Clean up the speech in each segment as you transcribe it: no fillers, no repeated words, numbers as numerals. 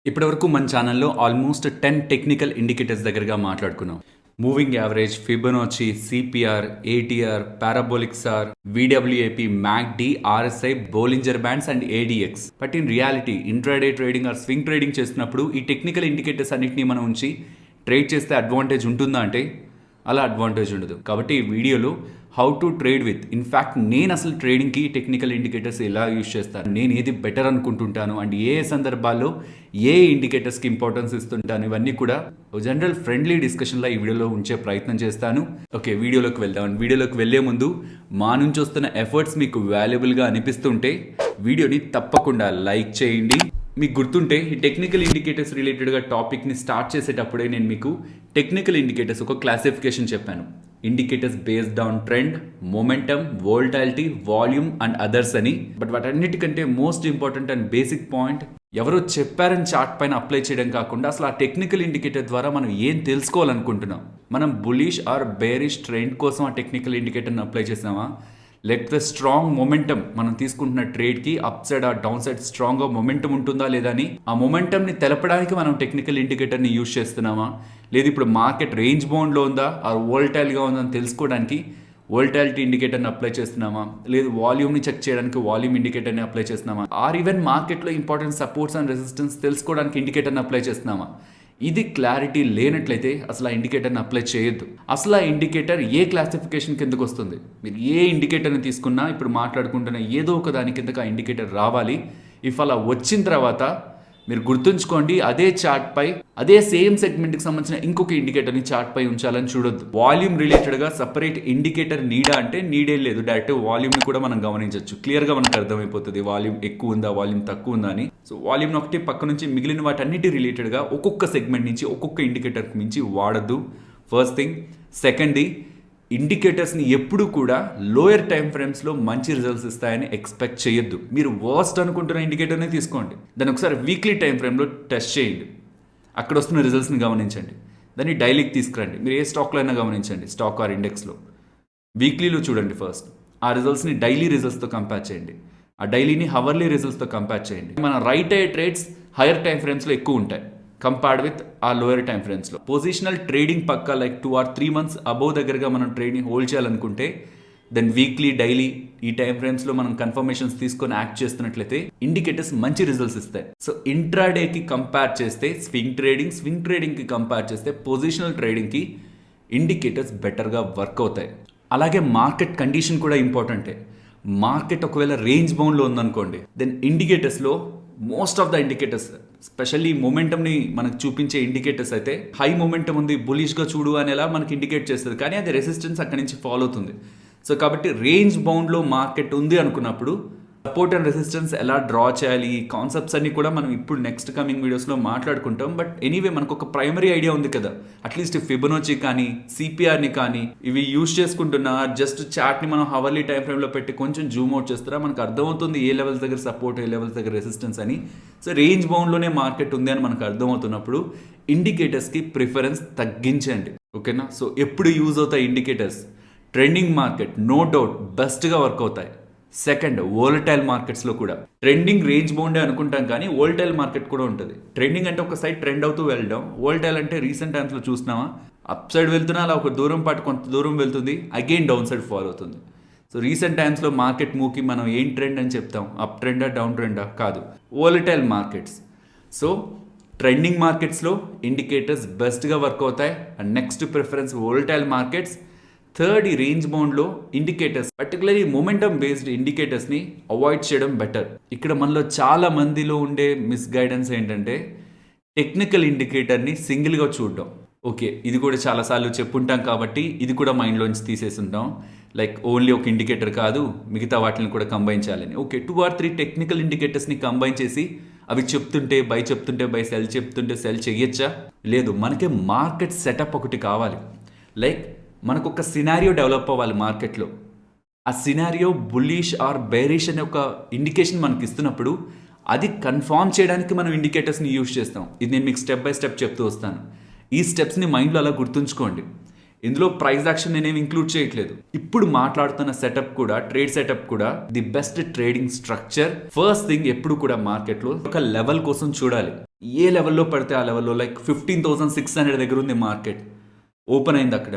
ఇప్పటివరకు మన ఛానల్లో ఆల్మోస్ట్ 10 టెక్నికల్ ఇండికేటర్స్ దగ్గరగా మాట్లాడుకున్నాం. Moving average, Fibonacci, CPR, ATR, parabolic SAR, VWAP, MACD, RSI, Bollinger bands and ADX. But in reality intraday trading or swing trading చేస్తున్నప్పుడు ఈ technical indicators అన్నింటినీ మనం ఉంచి ట్రేడ్ చేస్తే అడ్వాంటేజ్ ఉంటుందా అంటే అలా అడ్వాంటేజ్ ఉండదు. కాబట్టి ఈ వీడియోలో how to trade with, in fact నేను అసలు ట్రేడింగ్కి టెక్నికల్ ఇండికేటర్స్ ఎలా యూజ్ చేస్తాను, నేను ఏది బెటర్ అనుకుంటుంటాను అండ్ ఏ సందర్భాల్లో ఏ ఇండికేటర్స్కి ఇంపార్టెన్స్ ఇస్తుంటాను, ఇవన్నీ కూడా జనరల్ ఫ్రెండ్లీ డిస్కషన్లో ఈ వీడియోలో ఉంచే ప్రయత్నం చేస్తాను. ఓకే, వీడియోలోకి వెళ్దాం. వీడియోలోకి వెళ్లే ముందు మా నుంచి వస్తున్న ఎఫర్ట్స్ మీకు వాల్యుబుల్గా అనిపిస్తుంటే వీడియోని తప్పకుండా లైక్ చేయండి. మీకు గుర్తుంటే ఈ టెక్నికల్ ఇండికేటర్స్ రిలేటెడ్గా టాపిక్ని స్టార్ట్ చేసేటప్పుడే నేను మీకు టెక్నికల్ ఇండికేటర్స్ ఒక క్లాసిఫికేషన్ చెప్పాను. Indicators based on trend, momentum, volatility, volume and others అని. బట్ వాటన్నిటికంటే most important and basic point, ఎవరో చెప్పారని చార్ట్ పైన అప్లై చేయడం కాకుండా అసలు ఆ టెక్నికల్ ఇండికేటర్ ద్వారా మనం ఏం తెలుసుకోవాలనుకుంటున్నాం. మనం బులిష్ ఆర్ బేరిష్ ట్రెండ్ కోసం ఆ టెక్నికల్ ఇండికేటర్ని అప్లై చేసామా, లేకపోతే స్ట్రాంగ్ మొమెంటమ్ మనం తీసుకుంటున్న ట్రేడ్కి upside or downside స్ట్రాంగ్గా మొమెంటమ్ ఉంటుందా లేదా అని ఆ మొమెంటమ్ని తెలపడానికి మనం టెక్నికల్ ఇండికేటర్ని యూజ్ చేస్తున్నామా, లేదు ఇప్పుడు మార్కెట్ రేంజ్ బౌండ్లో ఉందా ఆర్ వోల్టైల్గా ఉందా అని తెలుసుకోవడానికి వోల్టాలిటీ ఇండికేటర్ని అప్లై చేస్తున్నామా, లేదు వాల్యూమ్ని చెక్ చేయడానికి వాల్యూమ్ ఇండికేటర్ని అప్లై చేస్తున్నామా, ఆర్ ఈవెన్ మార్కెట్లో ఇంపార్టెంట్ సపోర్ట్స్ అండ్ రెసిస్టెన్స్ తెలుసుకోవడానికి ఇండికేటర్ని అప్లై చేస్తున్నామా. ఇది క్లారిటీ లేనట్లయితే అసలు ఆ ఇండికేటర్ని అప్లై చేయొద్దు. అసలు ఆ ఇండికేటర్ ఏ క్లాసిఫికేషన్ కిందకు వస్తుంది, మీరు ఏ ఇండికేటర్ని తీసుకున్నా ఇప్పుడు మాట్లాడుకుంటున్న ఏదో ఒక దాని కిందకు ఆ ఇండికేటర్ రావాలి. ఇఫ్ అలా వచ్చిన తర్వాత మీరు గుర్తుంచుకోండి, అదే చార్ట్ పై అదే సేమ్ సెగ్మెంట్కి సంబంధించిన ఇంకొక ఇండికేటర్ని చార్ట్ పై ఉంచాలని చూడొద్దు. వాల్యూమ్ రిలేటెడ్గా సపరేట్ ఇండికేటర్ నీడా అంటే నీడే లేదు, డైరెక్ట్ వాల్యూమ్ని కూడా మనం గమనించవచ్చు. క్లియర్గా మనకు అర్థమైపోతుంది వాల్యూమ్ ఎక్కువ ఉందా వాల్యూమ్ తక్కువ ఉందా అని. సో వాల్యూమ్ని ఒకటి పక్క నుంచి మిగిలిన వాటన్నిటి రిలేటెడ్గా ఒక్కొక్క సెగ్మెంట్ నుంచి ఒక్కొక్క ఇండికేటర్కి మించి వాడద్దు. First thing. సెకండ్ది, ఇండికేటర్స్ని ఎప్పుడు కూడా లోయర్ టైం ఫ్రేమ్స్లో మంచి రిజల్ట్స్ ఇస్తాయని ఎక్స్పెక్ట్ చేయొద్దు. మీరు వర్స్ట్ అనుకుంటున్న ఇండికేటర్నే తీసుకోండి, దాన్ని ఒకసారి వీక్లీ టైం ఫ్రేమ్లో టెస్ట్ చేయండి, అక్కడ వస్తున్న రిజల్ట్స్ని గమనించండి. దాన్ని డైలీకి తీసుకురండి. మీరు ఏ స్టాక్లో అయినా గమనించండి, స్టాక్ ఆర్ ఇండెక్స్లో వీక్లీలో చూడండి ఫస్ట్. ఆ రిజల్ట్స్ని డైలీ రిజల్ట్స్తో కంపేర్ చేయండి, ఆ డైలీని హవర్లీ రిజల్ట్స్తో కంపేర్ చేయండి. మన రైట్ అయ్యే ట్రేడ్స్ హైయర్ టైం ఫ్రేమ్స్లో ఎక్కువ ఉంటాయి కంపేర్డ్ విత్ ఆ లోయర్ టైం ఫ్రేమ్స్లో. పొజిషనల్ ట్రేడింగ్ పక్కా లైక్ 2 or 3 months అబోవ్ దగ్గరగా మనం ట్రేడ్ని హోల్డ్ చేయాలనుకుంటే దెన్ వీక్లీ, డైలీ ఈ టైం ఫ్రేమ్స్లో మనం కన్ఫర్మేషన్స్ తీసుకొని యాక్ట్ చేస్తున్నట్లయితే ఇండికేటర్స్ మంచి రిజల్ట్స్ ఇస్తాయి. సో ఇంట్రాడేకి కంపేర్ చేస్తే స్వింగ్ ట్రేడింగ్కి కంపేర్ చేస్తే పొజిషనల్ ట్రేడింగ్కి ఇండికేటర్స్ బెటర్గా వర్క్ అవుతాయి. అలాగే మార్కెట్ కండిషన్ కూడా ఇంపార్టెంటే. మార్కెట్ ఒకవేళ రేంజ్ బౌండ్లో ఉందనుకోండి, దెన్ ఇండికేటర్స్లో most of the indicators specially మొమెంటమ్ని మనకు చూపించే ఇండికేటర్స్ అయితే హై మొమెంటమ్ ఉంది బులిష్గా చూడు అనేలా మనకి ఇండికేట్ చేస్తుంది, కానీ అది రెసిస్టెన్స్ అక్కడి నుంచి ఫాలో అవుతుంది. సో కాబట్టి రేంజ్ బౌండ్లో మార్కెట్ ఉంది అనుకున్నప్పుడు సపోర్ట్ అండ్ రెసిస్టెన్స్ ఎలా డ్రా చేయాలి, ఈ కాన్సెప్ట్స్ అన్ని కూడా మనం ఇప్పుడు నెక్స్ట్ కమింగ్ వీడియోస్లో మాట్లాడుకుంటాం. బట్ ఎనీవే మనకు ఒక ప్రైమరీ ఐడియా ఉంది కదా, అట్లీస్ట్ ఫిబొనాచి కానీ సిపిఆర్ని కానీ ఇవి యూజ్ చేసుకుంటున్నా జస్ట్ చార్ట్ని మనం హవర్లీ టైం ఫ్రేమ్లో పెట్టి కొంచెం జూమ్ అవుట్ చేస్తారా మనకు అర్థమవుతుంది ఏ లెవెల్స్ దగ్గర సపోర్ట్, ఏ లెవెల్స్ దగ్గర రెసిస్టెన్స్ అని. సో రేంజ్ బౌండ్లోనే మార్కెట్ ఉంది అని మనకు అర్థమవుతున్నప్పుడు ఇండికేటర్స్కి ప్రిఫరెన్స్ తగ్గించండి, ఓకేనా. సో ఎప్పుడు యూజ్ అవుతాయి indicators? Trending market no doubt బెస్ట్గా వర్క్ అవుతాయి. సెకండ్, వోలటైల్ మార్కెట్స్లో కూడా. ట్రెండింగ్ రేంజ్ బౌండే అనుకుంటాం కానీ వోలటైల్ మార్కెట్ కూడా ఉంటుంది. ట్రెండింగ్ అంటే ఒక సైడ్ ట్రెండ్ అవుతూ వెళ్ళడం, వోలటైల్ అంటే రీసెంట్ టైమ్స్లో చూసినామా అప్ సైడ్ వెళ్తున్నా అలా ఒక దూరం పాటు కొంత దూరం వెళ్తుంది, అగైన్ డౌన్ సైడ్ ఫాలో అవుతుంది. సో రీసెంట్ టైమ్స్లో మార్కెట్ మూవ్కి మనం ఏం ట్రెండ్ అని చెప్తాం, అప్ ట్రెండా డౌన్ ట్రెండా కాదు, వోలటైల్ మార్కెట్స్. సో ట్రెండింగ్ మార్కెట్స్లో ఇండికేటర్స్ బెస్ట్గా వర్క్ అవుతాయి. And next preference volatile markets. Third, ఈ రేంజ్ బౌండ్లో ఇండికేటర్స్ పర్టికులర్లీ మొమెంటమ్ బేస్డ్ ఇండికేటర్స్ని అవాయిడ్ చేయడం బెటర్. ఇక్కడ మనలో చాలా మందిలో ఉండే మిస్గైడెన్స్ ఏంటంటే టెక్నికల్ ఇండికేటర్ని సింగిల్గా చూడడం. ఓకే, ఇది కూడా చాలాసార్లు చెప్పుంటాం కాబట్టి ఇది కూడా మైండ్లోంచి తీసేస్తుంటాం. లైక్ ఓన్లీ ఒక ఇండికేటర్ కాదు మిగతా వాటిని కూడా కంబైన్ చేయాలని. ఓకే, 2 or 3 టెక్నికల్ ఇండికేటర్స్ని కంబైన్ చేసి అవి చెప్తుంటే బై సెల్ చెప్తుంటే సెల్ చేయొచ్చా? లేదు, మనకి మార్కెట్ సెటప్ ఒకటి కావాలి. లైక్ మనకు ఒక సినారియో డెవలప్ అవ్వాలి మార్కెట్లో. ఆ సినారియో బుల్లిష్ ఆర్ బేరిష్ అనే ఒక ఇండికేషన్ మనకి ఇస్తున్నప్పుడు అది కన్ఫర్మ్ చేయడానికి మనం ఇండికేటర్స్ని యూజ్ చేస్తాం. ఇది నేను మీకు స్టెప్ బై స్టెప్ చెప్తూ వస్తాను. ఈ స్టెప్స్ని మైండ్లో అలా గుర్తుంచుకోండి. ఇందులో ప్రైస్ యాక్షన్ నేనేమి ఇంక్లూడ్ చేయట్లేదు. ఇప్పుడు మాట్లాడుతున్న సెటప్ కూడా, ట్రేడ్ సెటప్ కూడా the best trading structure. First thing, ఎప్పుడు కూడా మార్కెట్లో ఒక లెవెల్ కోసం చూడాలి. ఏ లెవెల్లో పడితే ఆ లెవెల్లో, లైక్ 15,600 దగ్గర ఉంది మార్కెట్, ఓపెన్ అయింది అక్కడ,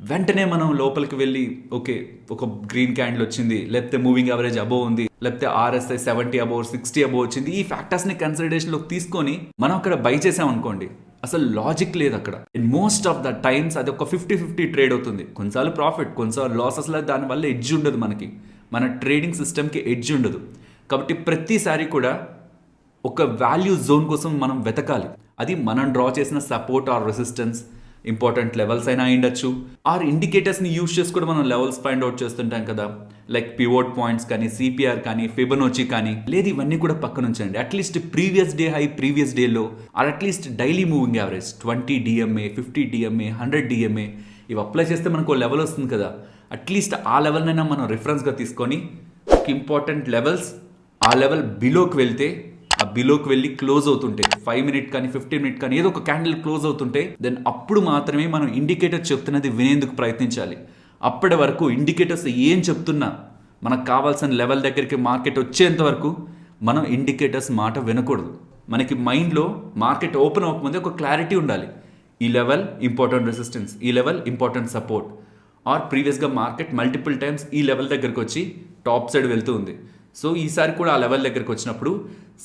వెంటనే మనం లోపలికి వెళ్ళి ఓకే ఒక గ్రీన్ క్యాండిల్ వచ్చింది, లేకపోతే మూవింగ్ యావరేజ్ అబోవ్ ఉంది, లేకపోతే RSI 70 అబోవ్ 60 అబోవ్ వచ్చింది, ఈ ఫ్యాక్టర్స్ని కన్సిడరేషన్లోకి తీసుకొని మనం అక్కడ బై చేసాం అనుకోండి, అసలు లాజిక్ లేదు అక్కడ. In most of the times అది ఒక 50-50 ట్రేడ్ అవుతుంది. కొన్నిసార్లు ప్రాఫిట్, కొన్నిసార్లు లాస్. అసలు దానివల్ల ఎడ్జ్ ఉండదు మనకి, మన ట్రేడింగ్ సిస్టమ్కి ఎడ్జ్ ఉండదు. కాబట్టి ప్రతిసారి కూడా ఒక వాల్యూ జోన్ కోసం మనం వెతకాలి. అది మనం డ్రా చేసిన support or resistance, important levels అయినా అయ్యుండొచ్చు, ఆర్ ఇండికేటర్స్ని యూజ్ చేసి కూడా మనం లెవెల్స్ ఫైండ్ అవుట్ చేస్తుంటాం కదా, లైక్ పివోట్ పాయింట్స్ కానీ, CPR కానీ, ఫిబొనాచి కానీ. లేదు, ఇవన్నీ కూడా పక్కన ఉంచండి. At least previous day high previous డేలో, or at least daily moving average 20 DMA, 50 DMA, 100 DMA ఇవి అప్లై చేస్తే మనకు లెవెల్ వస్తుంది కదా. అట్లీస్ట్ ఆ లెవెల్నైనా మనం రిఫరెన్స్గా తీసుకొని ఇంపార్టెంట్ లెవెల్స్, ఆ లెవెల్ బిలోకి వెళ్తే, ఆ బిలోకి వెళ్ళి క్లోజ్ అవుతుంటే 5 మినిట్ కానీ 15 మినిట్ కానీ ఏదో ఒక క్యాండిల్ క్లోజ్ అవుతుంటే, దెన్ అప్పుడు మాత్రమే మనం ఇండికేటర్ చెప్తున్నది వినేందుకు ప్రయత్నించాలి. అప్పటి వరకు ఇండికేటర్స్ ఏం చెప్తున్నా మనకు కావాల్సిన లెవెల్ దగ్గరికి మార్కెట్ వచ్చేంత వరకు మనం ఇండికేటర్స్ మాట వినకూడదు. మనకి మైండ్లో మార్కెట్ ఓపెన్ అవ్వకముందే ఒక క్లారిటీ ఉండాలి. ఈ లెవెల్ ఇంపార్టెంట్ రెసిస్టెన్స్, ఈ లెవెల్ ఇంపార్టెంట్ సపోర్ట్, ఆర్ ప్రీవియస్గా మార్కెట్ మల్టిపుల్ టైమ్స్ ఈ లెవెల్ దగ్గరికి వచ్చి టాప్ సైడ్ వెళ్తూ ఉంది. సో ఈసారి కూడా ఆ లెవెల్ దగ్గరికి వచ్చినప్పుడు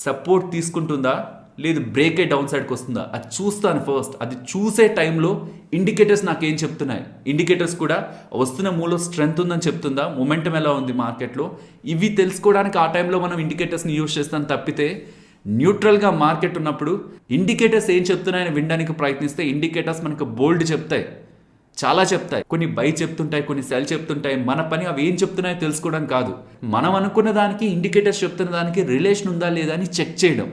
సపోర్ట్ తీసుకుంటుందా, లేదు బ్రేక్ అయ్యి డౌన్ సైడ్కి వస్తుందా, అది చూస్తాను ఫస్ట్. అది చూసే టైంలో ఇండికేటర్స్ నాకేం చెప్తున్నాయి, ఇండికేటర్స్ కూడా వస్తున్న మూలో స్ట్రెంత్ ఉందని చెప్తుందా, మొమెంటం ఎలా ఉంది మార్కెట్లో, ఇవి తెలుసుకోవడానికి ఆ టైంలో మనం ఇండికేటర్స్ని యూజ్ చేస్తాం. తప్పితే న్యూట్రల్గా మార్కెట్ ఉన్నప్పుడు ఇండికేటర్స్ ఏం చెప్తున్నాయని వినడానికి ప్రయత్నిస్తే ఇండికేటర్స్ మనకు బోల్డ్ చెప్తాయి, చాలా చెప్తాయి. కొన్ని బై చెప్తుంటాయి, కొన్ని సెల్ చెప్తుంటాయి. మన పని అవి ఏం చెప్తున్నాయో తెలుసుకోవడం కాదు, మనం అనుకున్న దానికి ఇండికేటర్స్ చెప్తున్న దానికి రిలేషన్ ఉందా లేదా అని చెక్ చేయడం.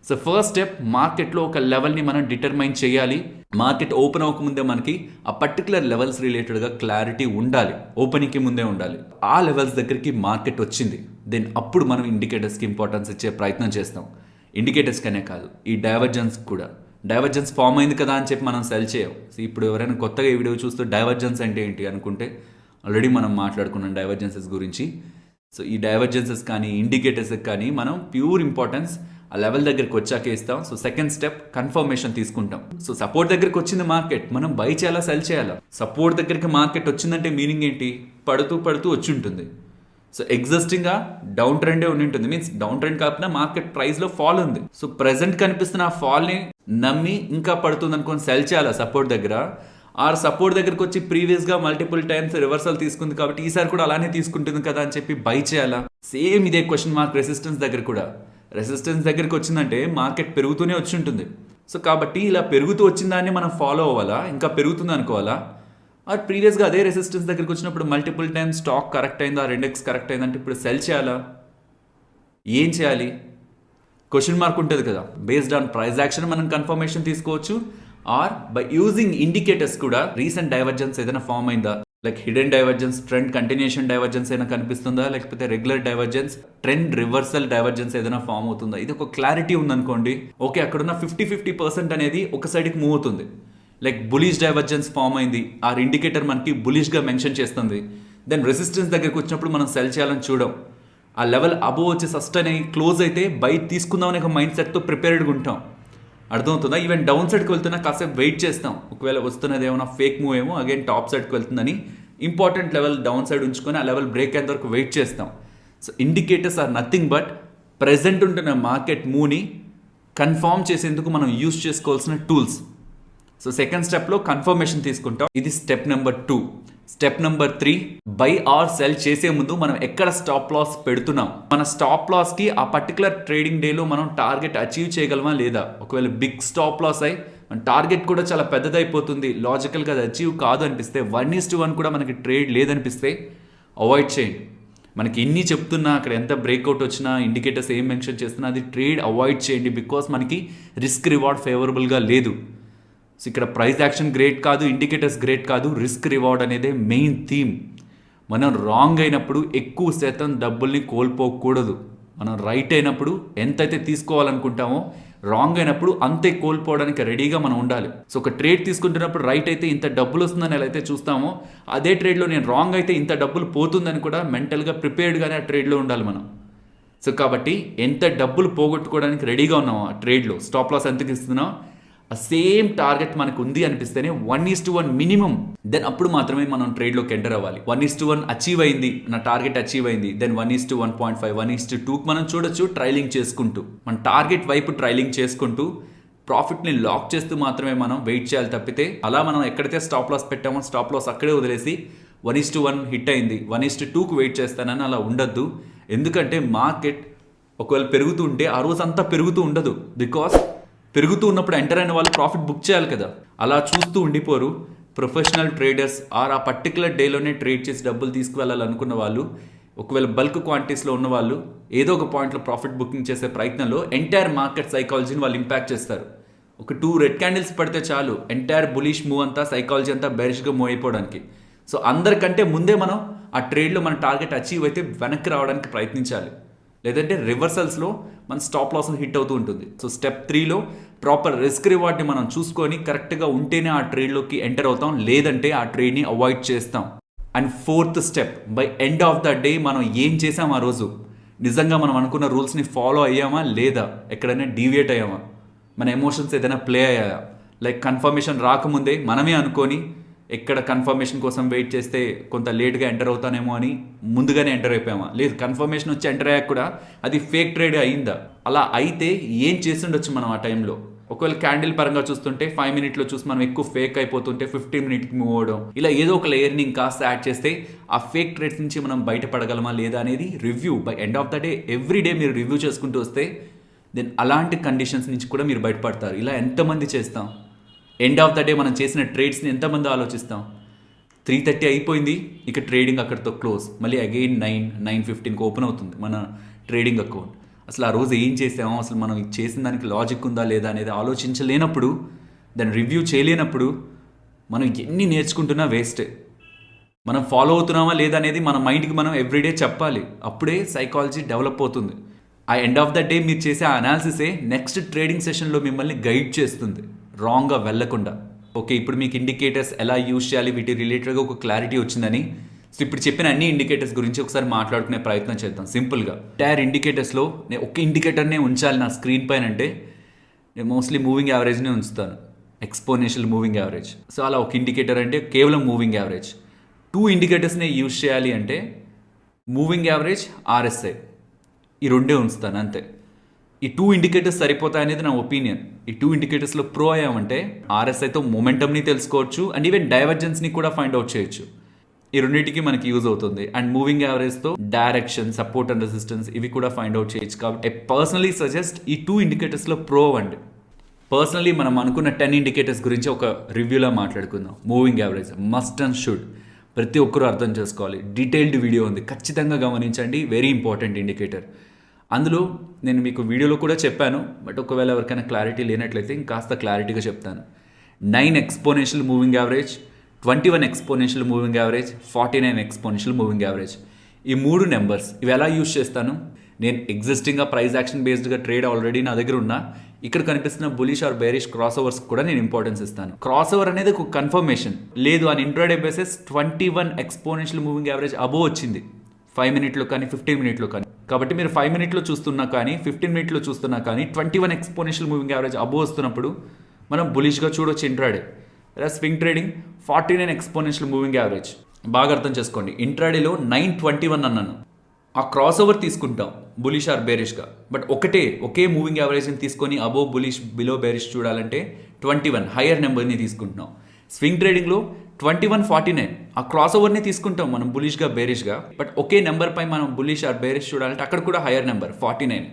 సో ఫస్ట్ స్టెప్, మార్కెట్లో ఒక లెవెల్ని మనం డిటర్మైన్ చేయాలి. మార్కెట్ ఓపెన్ అవ్వకముందే మనకి ఆ పర్టికులర్ లెవెల్స్ రిలేటెడ్గా క్లారిటీ ఉండాలి, ఓపెనింగ్కి ముందే ఉండాలి. ఆ లెవెల్స్ దగ్గరికి మార్కెట్ వచ్చింది, దెన్ అప్పుడు మనం ఇండికేటర్స్కి ఇంపార్టెన్స్ ఇచ్చే ప్రయత్నం చేస్తాం. ఇండికేటర్స్కనే కాదు, ఈ డైవర్జెన్స్ కూడా. డైవర్జెన్స్ ఫామ్ అయింది కదా అని చెప్పి మనం సెల్ చేయం. సో ఇప్పుడు ఎవరైనా కొత్తగా ఈ వీడియో చూస్తూ డైవర్జెన్స్ అంటే ఏంటి అనుకుంటే, ఆల్రెడీ మనం మాట్లాడుకున్నాం డైవర్జెన్సెస్ గురించి. సో ఈ డైవర్జెన్సెస్ కానీ ఇండికేటర్స్ కానీ మనం ప్యూర్ ఇంపార్టెన్స్ ఆ లెవెల్ దగ్గరికి వచ్చాక ఇస్తాం. సో సెకండ్ స్టెప్, కన్ఫర్మేషన్ తీసుకుంటాం. సో సపోర్ట్ దగ్గరికి వచ్చింది మార్కెట్, మనం బై చేయాలా సెల్ చేయాలా? సపోర్ట్ దగ్గరికి మార్కెట్ వచ్చిందంటే మీనింగ్ ఏంటి, పడుతూ పడుతూ వచ్చి ఉంటుంది. సో ఎగ్జిస్టింగ్గా డౌన్ ట్రెండే ఉండి ఉంటుంది, మీన్స్ డౌన్ ట్రెండ్ కాకపోయినా మార్కెట్ ప్రైస్లో ఫాల్ ఉంది. సో ప్రెసెంట్ కనిపిస్తున్న ఆ ఫాల్ని నమ్మి ఇంకా పడుతుంది అనుకొని సెల్ చేయాలా సపోర్ట్ దగ్గర? ఆర్ సపోర్ట్ దగ్గరకు వచ్చి ప్రీవియస్గా మల్టిపుల్ టైమ్స్ రివర్సల్ తీసుకుంది కాబట్టి ఈసారి కూడా అలానే తీసుకుంటుంది కదా అని చెప్పి బై చేయాలా? సేమ్ ఇదే క్వశ్చన్ మార్క్ రెసిస్టెన్స్ దగ్గర కూడా. రెసిస్టెన్స్ దగ్గరికి వచ్చిందంటే మార్కెట్ పెరుగుతూనే వచ్చి ఉంటుంది. సో కాబట్టి ఇలా పెరుగుతూ వచ్చిన దాన్ని మనం ఫాలో అవ్వాలా, ఇంకా పెరుగుతుంది అనుకోవాలా? ఆర్ ప్రీవియస్గా అదే రెసిస్టెన్స్ దగ్గరికి వచ్చినప్పుడు మల్టిపుల్ టైమ్స్ స్టాక్ కరెక్ట్ అయిందా, ఇండెక్స్ కరెక్ట్ అయిందంటే ఇప్పుడు సెల్ చేయాలా, ఏం చేయాలి? క్వశ్చన్ మార్క్ ఉంటుంది కదా. బేస్డ్ ఆన్ ప్రైస్ యాక్షన్ మనం కన్ఫర్మేషన్ తీసుకోవచ్చు, ఆర్ బై యూజింగ్ ఇండికేటర్స్ కూడా రీసెంట్ డైవర్జెన్స్ ఏదైనా ఫామ్ అయిందా, like hidden divergence, trend continuation divergence ఏదైనా కనిపిస్తుందా, లేకపోతే regular divergence, trend reversal divergence ఏదైనా ఫామ్ అవుతుందా, ఇది ఒక క్లారిటీ ఉందనుకోండి. ఓకే, అక్కడున్న 50% అనేది ఒక సైడ్కి మూవ్ అవుతుంది. లైక్ బులిష్ డైవర్జెన్స్ ఫామ్ అయింది, ఆ ఇండికేటర్ మనకి బులిష్గా మెన్షన్ చేస్తుంది. దెన్ రెసిస్టెన్స్ దగ్గరికి వచ్చినప్పుడు మనం సెల్ చేయాలని చూడం. ఆ లెవెల్ అబోవ్ వచ్చి సస్టైన్ అయ్యి క్లోజ్ అయితే బై తీసుకుందాం అనే ఒక మైండ్ సెట్తో ప్రిపేర్డ్గా ఉంటాం. అర్థమవుతుందా? ఈవెన్ డౌన్ సైడ్కి వెళ్తున్నా కాసేపు వెయిట్ చేస్తాం, ఒకవేళ వస్తున్నది ఏమైనా ఫేక్ మూవ్ ఏమో అగైన్ టాప్ సైడ్కి వెళ్తుందని ఇంపార్టెంట్ లెవెల్ డౌన్ సైడ్ ఉంచుకొని ఆ లెవెల్ బ్రేక్ అయ్యేంత వరకు వెయిట్ చేస్తాం. So indicators are nothing but present ఉంటున్న మార్కెట్ మూవ్ని కన్ఫర్మ్ చేసేందుకు మనం యూజ్ చేసుకోవాల్సిన టూల్స్. సో సెకండ్ స్టెప్లో కన్ఫర్మేషన్ తీసుకుంటాం, ఇది step number 2. Step number 3, buy or sell చేసే ముందు మనం ఎక్కడ స్టాప్ లాస్ పెడుతున్నాం, మన స్టాప్ లాస్కి ఆ పర్టికులర్ ట్రేడింగ్ డేలో మనం టార్గెట్ అచీవ్ చేయగలమా లేదా? ఒకవేళ బిగ్ స్టాప్ లాస్ అయి మన టార్గెట్ కూడా చాలా పెద్దదైపోతుంది, లాజికల్గా అది అచీవ్ కాదు అనిపిస్తే, 1:1 కూడా మనకి ట్రేడ్ లేదనిపిస్తే అవాయిడ్ చేయండి. మనకి ఎన్ని చెప్తున్నా, అక్కడ ఎంత బ్రేక్అవుట్ వచ్చినా, ఇండికేటర్స్ ఏం మెన్షన్ చేస్తున్నా, అది ట్రేడ్ అవాయిడ్ చేయండి. బికాస్ మనకి రిస్క్ రివార్డ్ ఫేవరబుల్గా లేదు. సో ఇక్కడ ప్రైస్ యాక్షన్ గ్రేట్ కాదు, ఇండికేటర్స్ గ్రేట్ కాదు, రిస్క్ రివార్డ్ అనేదే మెయిన్ థీమ్. మనం రాంగ్ అయినప్పుడు ఎక్కువ శాతం డబ్బుల్ని కోల్పోకూడదు. మనం రైట్ అయినప్పుడు ఎంతైతే తీసుకోవాలనుకుంటామో రాంగ్ అయినప్పుడు అంతే కోల్పోవడానికి రెడీగా మనం ఉండాలి. సో ఒక ట్రేడ్ తీసుకుంటున్నప్పుడు రైట్ అయితే ఇంత డబ్బులు వస్తుందని ఎలా అయితే చూస్తామో, అదే ట్రేడ్లో నేను రాంగ్ అయితే ఇంత డబ్బులు పోతుందని కూడా మెంటల్గా ప్రిపేర్డ్గానే ఆ ట్రేడ్లో ఉండాలి మనం. సో కాబట్టి ఎంత డబ్బులు పోగొట్టుకోవడానికి రెడీగా ఉన్నాం ఆ ట్రేడ్లో, స్టాప్ లాస్ ఎంతకి ఇస్తున్నాం, ఆ సేమ్ టార్గెట్ మనకు ఉంది అనిపిస్తేనే 1:1 మినిమం, దెన్ అప్పుడు మాత్రమే మనం ట్రేడ్లోకి ఎంటర్ అవ్వాలి. 1:1 అచీవ్ అయింది, నా టార్గెట్ అచీవ్ అయింది, దెన్ 1:1.5 1:2 మనం చూడొచ్చు ట్రైలింగ్ చేసుకుంటూ, మన టార్గెట్ వైపు ట్రైలింగ్ చేసుకుంటూ ప్రాఫిట్ని లాక్ చేస్తూ మాత్రమే మనం వెయిట్ చేయాలి తప్పితే, అలా మనం ఎక్కడైతే స్టాప్ లాస్ పెట్టామో స్టాప్ లాస్ అక్కడే వదిలేసి 1:1 హిట్ అయింది 1:2కు వెయిట్ చేస్తానని అలా ఉండద్దు. ఎందుకంటే మార్కెట్ ఒకవేళ పెరుగుతూ ఉంటే ఆ రోజు అంతా పెరుగుతూ ఉండదు, బికాస్ పెరుగుతూ ఉన్నప్పుడు ఎంటర్ అయిన వాళ్ళు ప్రాఫిట్ బుక్ చేయాలి కదా. అలా చూస్తూ ఉండిపోరు. ప్రొఫెషనల్ ట్రేడర్స్ ఆర్ ఆ పర్టికులర్ డేలోనే ట్రేడ్ చేసి డబ్బులు తీసుకువెళ్ళాలనుకున్న వాళ్ళు, ఒకవేళ బల్క్ క్వాంటిటీస్లో ఉన్న వాళ్ళు ఏదో ఒక పాయింట్లో ప్రాఫిట్ బుకింగ్ చేసే ప్రయత్నంలో ఎంటైర్ మార్కెట్ సైకాలజీని వాళ్ళు ఇంపాక్ట్ చేస్తారు. ఒక 2 రెడ్ క్యాండిల్స్ పడితే చాలు ఎంటైర్ బులిష్ మూవ్ అంతా, సైకాలజీ అంతా బెరిష్గా మూవ్ అయిపోవడానికి. సో అందరికంటే ముందే మనం ఆ ట్రేడ్లో మన టార్గెట్ అచీవ్ అయితే వెనక్కి రావడానికి ప్రయత్నించాలి, లేదంటే రివర్సల్స్లో మన స్టాప్ లాస్ హిట్ అవుతూ ఉంటుంది. సో స్టెప్ 3లో ప్రాపర్ రిస్క్ రివార్డ్ని మనం చూసుకొని కరెక్ట్గా ఉంటేనే ఆ ట్రేడ్లోకి ఎంటర్ అవుతాం, లేదంటే ఆ ట్రేడ్ని అవాయిడ్ చేస్తాం. And 4th step, by end of the day మనం ఏం చేసాం ఆ రోజు, నిజంగా మనం అనుకున్న రూల్స్ని ఫాలో అయ్యామా లేదా, ఎక్కడైనా డీవియేట్ అయ్యామా, మన ఎమోషన్స్ ఏదైనా ప్లే అయ్యాయా. లైక్ కన్ఫర్మేషన్ రాకముందే మనమే అనుకొని ఎక్కడ కన్ఫర్మేషన్ కోసం వెయిట్ చేస్తే కొంత లేట్గా ఎంటర్ అవుతానేమో అని ముందుగానే ఎంటర్ అయిపోయామా, లేదు కన్ఫర్మేషన్ వచ్చి ఎంటర్ అయ్యాక కూడా అది ఫేక్ ట్రేడ్ అయిందా. అలా అయితే ఏం చేసి ఉండొచ్చు మనం ఆ టైంలో. ఒకవేళ క్యాండిల్ పరంగా చూస్తుంటే 5 మినిట్లో చూసి మనం ఎక్కువ ఫేక్ అయిపోతుంటే 15 మినిట్కి మూవ్ అవ్వడం, ఇలా ఏదో ఒక లేయర్ని కాస్త యాడ్ చేస్తే ఆ ఫేక్ ట్రేడ్స్ నుంచి మనం బయటపడగలమా లేదా అనేది review by end of the day every day మీరు రివ్యూ చేసుకుంటూ వస్తే దెన్ అలాంటి కండిషన్స్ నుంచి కూడా మీరు బయటపడతారు. ఇలా ఎంతమంది చేస్తాం, ఎండ్ ఆఫ్ ద డే మనం చేసిన ట్రేడ్స్ని ఎంతమంది ఆలోచిస్తాం. 3:30 అయిపోయింది, ఇక ట్రేడింగ్ అక్కడితో క్లోజ్, మళ్ళీ అగైన్ 9:15కి ఓపెన్ అవుతుంది మన ట్రేడింగ్ అకౌంట్. అసలు ఆ రోజు ఏం చేసామో, అసలు మనం చేసిన దానికి లాజిక్ ఉందా లేదా అనేది ఆలోచించలేనప్పుడు, దాన్ని రివ్యూ చేయలేనప్పుడు మనం ఎన్ని నేర్చుకుంటున్నా వేస్టే. మనం ఫాలో అవుతున్నామా లేదా అనేది మన మైండ్కి మనం ఎవ్రీడే చెప్పాలి, అప్పుడే సైకాలజీ డెవలప్ అవుతుంది. ఆ ఎండ్ ఆఫ్ ద డే మీరు చేసే ఆ అనాలిసిసే నెక్స్ట్ ట్రేడింగ్ సెషన్లో మిమ్మల్ని గైడ్ చేస్తుంది, రాంగ్గా వెళ్ళకుండా. ఓకే, ఇప్పుడు మీకు ఇండికేటర్స్ ఎలా యూజ్ చేయాలి వీటి రిలేటెడ్గా ఒక క్లారిటీ వచ్చిందని. సో ఇప్పుడు చెప్పిన అన్ని ఇండికేటర్స్ గురించి ఒకసారి మాట్లాడుకునే ప్రయత్నం చేద్దాం సింపుల్గా. టైర్ ఇండికేటర్స్లో నేను ఒక ఇండికేటర్నే ఉంచాలి నా స్క్రీన్ పైన అంటే నేను మోస్ట్లీ మూవింగ్ యావరేజ్నే ఉంచుతాను, ఎక్స్పోనెన్షియల్ మూవింగ్ యావరేజ్. సో అలా ఒక ఇండికేటర్ అంటే కేవలం మూవింగ్ యావరేజ్. 2 ఇండికేటర్స్నే యూజ్ చేయాలి అంటే మూవింగ్ యావరేజ్, ఆర్ఎస్ఐ, ఈ రెండే ఉంచుతాను అంతే. ఈ 2 ఇండికేటర్స్ సరిపోతాయనేది నా ఒపీనియన్. ఈ 2 ఇండికేటర్స్లో ప్రో అయ్యామంటే ఆర్ఎస్ఐతో మొమెంటమ్ని తెలుసుకోవచ్చు అండ్ ఈవెన్ డైవర్జెన్స్ని కూడా ఫైండ్ అవుట్ చేయొచ్చు. ఈ రెండింటికి మనకి యూజ్ అవుతుంది. అండ్ మూవింగ్ యావరేజ్తో డైరెక్షన్, సపోర్ట్ అండ్ రెసిస్టెన్స్ ఇవి కూడా ఫైండ్ అవుట్ చేయొచ్చు. కాబట్టి పర్సనలీ సజెస్ట్ ఈ 2 ఇండికేటర్స్లో ప్రో అండి. పర్సనలీ మనం అనుకున్న 10 ఇండికేటర్స్ గురించి ఒక రివ్యూలో మాట్లాడుకుందాం. Moving average must and should ప్రతి ఒక్కరూ అర్థం చేసుకోవాలి. డీటెయిల్డ్ వీడియో ఉంది, ఖచ్చితంగా గమనించండి. Very important indicator. అందులో నేను మీకు వీడియోలో కూడా చెప్పాను, బట్ ఒకవేళ ఎవరికైనా క్లారిటీ లేనట్లయితే ఇంకాస్త క్లారిటీగా చెప్తాను. 9 exponential moving average, 21 exponential moving average, 49 exponential moving average. ఈ 3 నెంబర్స్ ఇవి ఎలా యూజ్ చేస్తాను, నేను ఎగ్జిస్టింగ్గా ప్రైస్ యాక్షన్ బేస్డ్గా ట్రేడ్ ఆల్రెడీ నా దగ్గర ఉన్నా, ఇక్కడ కనిపిస్తున్న bullish or bearish crossovers కూడా నేను ఇంపార్టెన్స్ ఇస్తాను. క్రాస్ ఓవర్ అనేది ఒక కన్ఫర్మేషన్, లేదు అని intraday basis 21 exponential moving average above వచ్చింది 5 మినిట్లో కానీ 15 మినిట్లో కానీ. కాబట్టి మీరు 5 మినిట్లో చూస్తున్నా కానీ 15 మినిట్లో చూస్తున్నా కానీ 21 ఎక్స్పోనెన్షియల్ మూవింగ్ యావరేజ్ అబోవ్ వస్తున్నప్పుడు మనం బులిష్గా చూడొచ్చు intraday. Swing trading 49 exponential moving average. బాగా అర్థం చేసుకోండి, ఇంట్రాడేలో 921 అన్నాను. ఆ క్రాస్ ఓవర్ తీసుకుంటాం బులిష్ ఆర్ బేరిష్గా, బట్ ఒకే మూవింగ్ యావరేజ్ని తీసుకొని అబోవ్ బులిష్ బిలో బేరిష్ చూడాలంటే 21 హయ్యర్ నెంబర్ని తీసుకుంటున్నాం. స్వింగ్ ట్రేడింగ్లో 2149 ఆ క్రాస్ ఓవర్ని తీసుకుంటాం మనం బులిష్గా బేరిష్గా, బట్ ఒకే నెంబర్ పై మనం బులిష్ ఆర్ బేరిష్ చూడాలంటే అక్కడ కూడా హయ్యర్ నెంబర్ 49.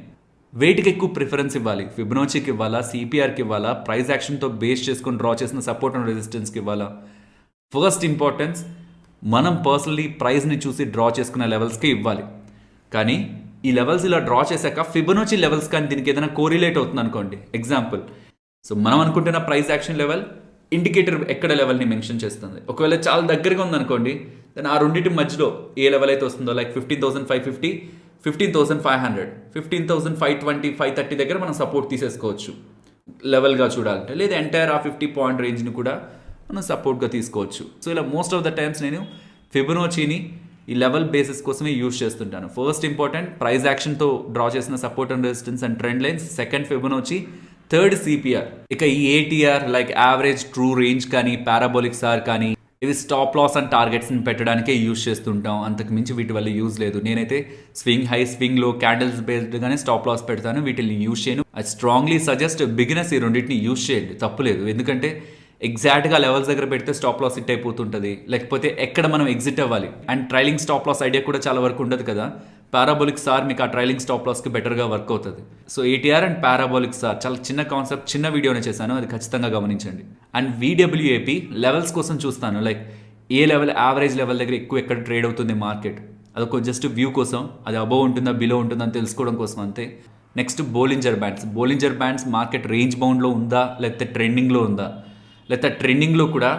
వెయిట్కి ఎక్కువ ప్రిఫరెన్స్ ఇవ్వాలి, ఫిబొనాచీకి ఇవ్వాలా, సిపిఆర్కి ఇవ్వాలా, ప్రైస్ యాక్షన్తో బేస్ చేసుకొని డ్రా చేసిన సపోర్ట్ అండ్ రెసిస్టెన్స్కి ఇవ్వాలా. ఫస్ట్ ఇంపార్టెన్స్ మనం పర్సనలీ ప్రైస్ని చూసి డ్రా చేసుకునే లెవెల్స్కి ఇవ్వాలి. కానీ ఈ లెవెల్స్ ఇలా డ్రా చేశాక ఫిబొనాచీ లెవెల్స్ కానీ దీనికి ఏదైనా కోరిలేట్ అవుతుంది అనుకోండి. ఎగ్జాంపుల్, సో మనం అనుకుంటున్న ప్రైస్ యాక్షన్ లెవెల్ ఇండికేటర్ ఎక్కడ లెవెల్ని మెన్షన్ చేస్తుంది. ఒకవేళ చాలా దగ్గరగా ఉందనుకోండి, దాని ఆ రెండింటి మధ్యలో ఏ లెవెల్ అయితే వస్తుందో, లైక్ 15,550 15,500, 15,520, 530 దగ్గర మనం సపోర్ట్ తీసేసుకోవచ్చు లెవెల్గా చూడాలంటే, లేదా ఎంటైర్ ఆ 50 పాయింట్ రేంజ్ని కూడా మనం సపోర్ట్గా తీసుకోవచ్చు. సో ఇలా మోస్ట్ ఆఫ్ ద టైమ్స్ నేను ఫిబొనాచీని ఈ లెవెల్ బేసిస్ కోసమే యూజ్ చేస్తుంటాను. ఫస్ట్ ఇంపార్టెంట్ ప్రైస్ యాక్షన్తో డ్రా చేసిన support and resistance and trend lines, second Fibonacci, third CPR. ఇక ఈ ATR like average true range కానీ పారాబోలిక్ సార్ కానీ ఇవి స్టాప్ లాస్ అండ్ టార్గెట్స్ని పెట్టడానికే యూజ్ చేస్తుంటాం. అంతకు మించి వీటి వల్ల యూజ్ లేదు. నేనైతే స్వింగ్ హై స్వింగ్ లో క్యాండిల్స్ బేస్డ్గానే స్టాప్ లాస్ పెడతాను, వీటిని యూజ్ చేయను. ఐ స్ట్రాంగ్లీ సజెస్ట్ బిగినర్స్ ఈ రెండింటిని యూజ్ చేయండి, తప్పులేదు. ఎందుకంటే ఎగ్జాక్ట్గా లెవెల్స్ దగ్గర పెడితే స్టాప్ లాస్ హిట్ అయిపోతుంటుంది, లేకపోతే ఎక్కడ మనం ఎగ్జిట్ అవ్వాలి. And trailing stop loss idea కూడా చాలా వరకు ఉండదు కదా. పారాబోలిక్ సార్ మీకు ఆ ట్రైలింగ్ స్టాప్ లాస్కి బెటర్గా వర్క్ అవుతుంది. So ATR and parabolic sir చాలా చిన్న కాన్సెప్ట్, చిన్న వీడియోనే చేశాను, అది ఖచ్చితంగా గమనించండి. అండ్ వీడబ్ల్యూఏపీ లెవెల్స్ కోసం చూస్తాను, లైక్ ఏ లెవెల్ యావరేజ్ లెవెల్ దగ్గర ఎక్కువ ఎక్కడ ట్రేడ్ అవుతుంది మార్కెట్, అదొక జస్ట్ వ్యూ కోసం, అది అబోవ్ ఉంటుందా బిలో ఉంటుందా అని తెలుసుకోవడం కోసం అంతే. Next Bollinger bands market range బౌండ్లో ఉందా లేకపోతే ట్రెండింగ్లో ఉందా, లేకపోతే ట్రెండింగ్లో కూడా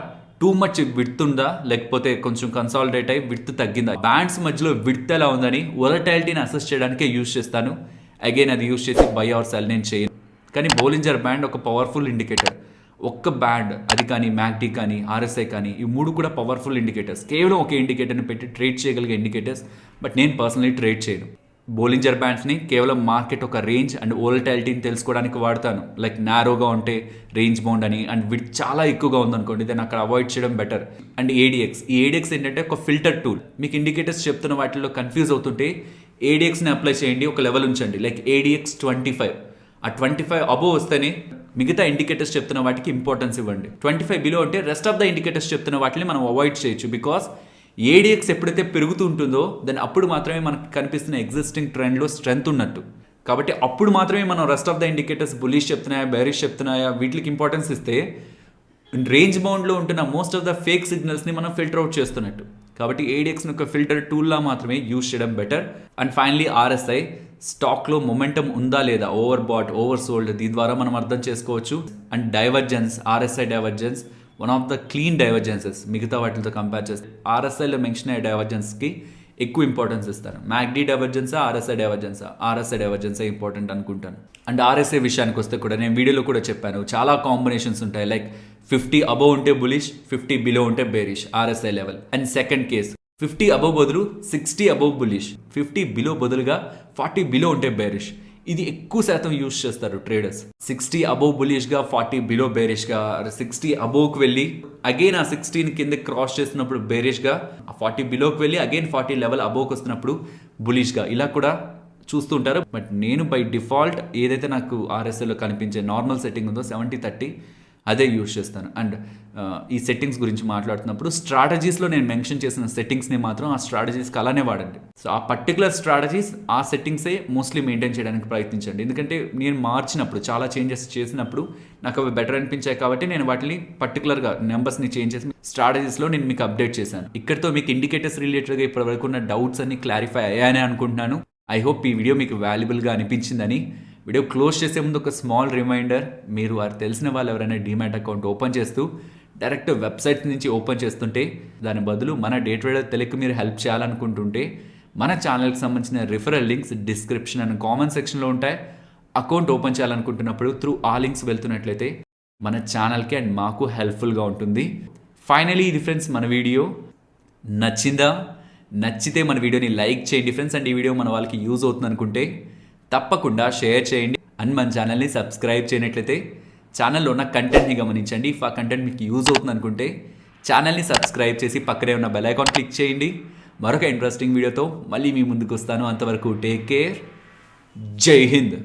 టూ మచ్ విడ్త్ ఉందా లేకపోతే కొంచెం కన్సాలిడేట్ అయ్యి విడ్త్ తగ్గిందా. బ్యాండ్స్ మధ్యలో విడ్త్ ఎలా ఉందని వొలటైలిటీని అసెస్ చేయడానికే యూజ్ చేస్తాను. అగైన్ అది యూజ్ చేసి బై ఆర్ సెల్ నేను చేయను. కానీ బోలింజర్ బ్యాండ్ ఒక పవర్ఫుల్ ఇండికేటర్. ఒక్క బ్యాండ్ అది కానీ మ్యాక్డీ కానీ ఆర్ఎస్ఐ కానీ ఈ మూడు కూడా పవర్ఫుల్ ఇండికేటర్స్. కేవలం ఒక ఇండికేటర్ని పెట్టి ట్రేడ్ చేయగలిగే ఇండికేటర్స్, బట్ నేను పర్సనలీ ట్రేడ్ చేయను. బోలింజర్ బ్యాండ్స్ని కేవలం మార్కెట్ ఒక రేంజ్ అండ్ వోలటైలిటీని తెలుసుకోవడానికి వాడతాను. లైక్ నారోగా ఉంటే రేంజ్ బౌండ్ అని, అండ్ విడ్త్ చాలా ఎక్కువగా ఉందనుకోండి దెన్ అక్కడ అవాయిడ్ చేయడం బెటర్. అండ్ ఏడిఎక్స్, ఈ ఏడిఎక్స్ ఏంటంటే ఒక ఫిల్టర్ టూల్. మీకు ఇండికేటర్స్ చెప్తున్న వాటిల్లో కన్ఫ్యూజ్ అవుతుంటే ఏడిఎక్స్ని అప్లై చేయండి, ఒక లెవెల్ ఉంచండి, లైక్ ఏడిఎక్స్ 25. ఆ 25 అబోవ్ వస్తేనే మిగతా ఇండికేటర్స్ చెప్తున్న వాటికి ఇంపార్టెన్స్ ఇవ్వండి. 25 బిలో అంటే రెస్ట్ ఆఫ్ ద ఇండికేటర్స్ చెప్తున్న వాటిని మనం అవాయిడ్ చేయొచ్చు. బికాస్ ఏడిఎక్స్ ఎప్పుడైతే పెరుగుతూ ఉంటుందో దాన్ని అప్పుడు మాత్రమే మనకు కనిపిస్తున్న ఎగ్జిస్టింగ్ ట్రెండ్లో స్ట్రెంత్ ఉన్నట్టు. కాబట్టి అప్పుడు మాత్రమే మనం rest of the indicators bullish చెప్తున్నాయా బేరిష్ చెప్తున్నాయా వీటికి ఇంపార్టెన్స్ ఇస్తే రేంజ్ బౌండ్లో ఉంటున్న మోస్ట్ ఆఫ్ ద ఫేక్ సిగ్నల్స్ని మనం ఫిల్టర్ అవుట్ చేస్తున్నట్టు. కాబట్టి ఏడిఎక్స్ని ఒక ఫిల్టర్ టూల్లా మాత్రమే యూజ్ చేయడం బెటర్. అండ్ ఫైనలీ ఆర్ఎస్ఐ, స్టాక్లో మొమెంటం ఉందా లేదా, ఓవర్ బాట్ ఓవర్ సోల్డ్, దీని ద్వారా మనం అర్థం చేసుకోవచ్చు. And divergence, RSI divergence one of the clean డైవర్జెన్సెస్ మిగతా వాటితో కంపేర్ చేస్తే. ఆర్ఎస్ఐలో మెన్షన్ అయ్యే డైవర్జెన్స్కి ఎక్కువ ఇంపార్టెన్స్ ఇస్తాను. మ్యాక్డీ డైవర్జెన్సా ఆర్ఎస్ఐ డైవర్జెన్సా ఇంపార్టెంట్ అనుకుంటాను. అండ్ ఆర్ఎస్ఐ విషయానికి వస్తే కూడా నేను వీడియోలో కూడా చెప్పాను, చాలా కాంబినేషన్స్ ఉంటాయి. లైక్ 50 అబోవ్ ఉంటే బులిష్, 50 బిలో ఉంటే bearish RSI level. And second case 50 above బదులు 60 అబోవ్ బులిష్, 50 బిలో బదులుగా 40 బిలో ఉంటే బేరిష్. ఇది ఎక్కువ శాతం యూజ్ చేస్తారు ట్రేడర్స్. 60 అబోవ్ బులిష్గా, 40 బిలో బేరిష్గా, 60 అబోవ్కి వెళ్ళి అగైన్ ఆ 16 కింద క్రాస్ చేస్తున్నప్పుడు బేరిష్గా, ఆ 40 బిలోకి వెళ్ళి అగైన్ 40 లెవెల్ అబోవ్కి వస్తున్నప్పుడు బులిష్గా, ఇలా కూడా చూస్తుంటారు. బట్ నేను బై డిఫాల్ట్ ఏదైతే నాకు ఆర్ఎస్ఐలో కనిపించే నార్మల్ సెట్టింగ్ ఉందో 70-30 అదే యూజ్ చేస్తాను. అండ్ ఈ సెట్టింగ్స్ గురించి మాట్లాడుతున్నప్పుడు స్ట్రాటజీస్లో నేను మెన్షన్ చేసిన సెట్టింగ్స్ని మాత్రం ఆ స్ట్రాటజీస్కి అలానే వాడండి. సో ఆ పర్టికులర్ స్ట్రాటజీస్ ఆ సెట్టింగ్సే మోస్ట్లీ మెయింటైన్ చేయడానికి ప్రయత్నించండి. ఎందుకంటే నేను మార్చినప్పుడు చాలా చేంజెస్ చేసినప్పుడు నాకు అవి బెటర్ అనిపించాయి కాబట్టి నేను వాటిని పర్టికులర్గా నెంబర్స్ని చేంజ్ చేసి స్ట్రాటజీస్లో నేను మీకు అప్డేట్ చేశాను. ఇక్కడితో మీకు ఇండికేటర్స్ రిలేటెడ్గా ఇప్పటివరకు ఉన్న డౌట్స్ అన్ని క్లారిఫై అయ్యాయని అనుకుంటున్నాను. ఐ హోప్ ఈ వీడియో మీకు వాల్యుబుల్గా అనిపించిందని. వీడియో క్లోజ్ చేసే ముందు ఒక స్మాల్ రిమైండర్, మీరు వారు తెలిసిన వాళ్ళు ఎవరైనా డీమ్యాట్ అకౌంట్ ఓపెన్ చేస్తూ డైరెక్ట్ వెబ్సైట్ నుంచి ఓపెన్ చేస్తుంటే దాని బదులు మన డే ట్రేడర్ తెలుగు మీరు హెల్ప్ చేయాలనుకుంటుంటే మన ఛానల్కి సంబంధించిన referral links description and comment సెక్షన్లో ఉంటాయి. అకౌంట్ ఓపెన్ చేయాలనుకుంటున్నప్పుడు త్రూ ఆ లింక్స్ వెళ్తున్నట్లయితే మన ఛానల్కి అండ్ మాకు హెల్ప్ఫుల్గా ఉంటుంది. ఫైనలీ ఇది ఫ్రెండ్స్ మన వీడియో నచ్చిందా? నచ్చితే మన వీడియోని లైక్ చేయండి ఫ్రెండ్స్. అండ్ ఈ వీడియో మన వాళ్ళకి యూజ్ అవుతుంది అనుకుంటే తప్పకుండా షేర్ చేయండి. అండ్ మన ఛానల్ని సబ్స్క్రైబ్ చేయనట్లయితే ఛానల్లో ఉన్న కంటెంట్ని గమనించండి. ఇఫ్ ఆ కంటెంట్ మీకు యూజ్ అవుతుంది అనుకుంటే ఛానల్ని సబ్స్క్రైబ్ చేసి పక్కనే ఉన్న బెల్ ఐకాన్ క్లిక్ చేయండి. మరొక ఇంట్రెస్టింగ్ వీడియోతో మళ్ళీ మీ ముందుకు వస్తాను. అంతవరకు టేక్ కేర్. జై హింద్.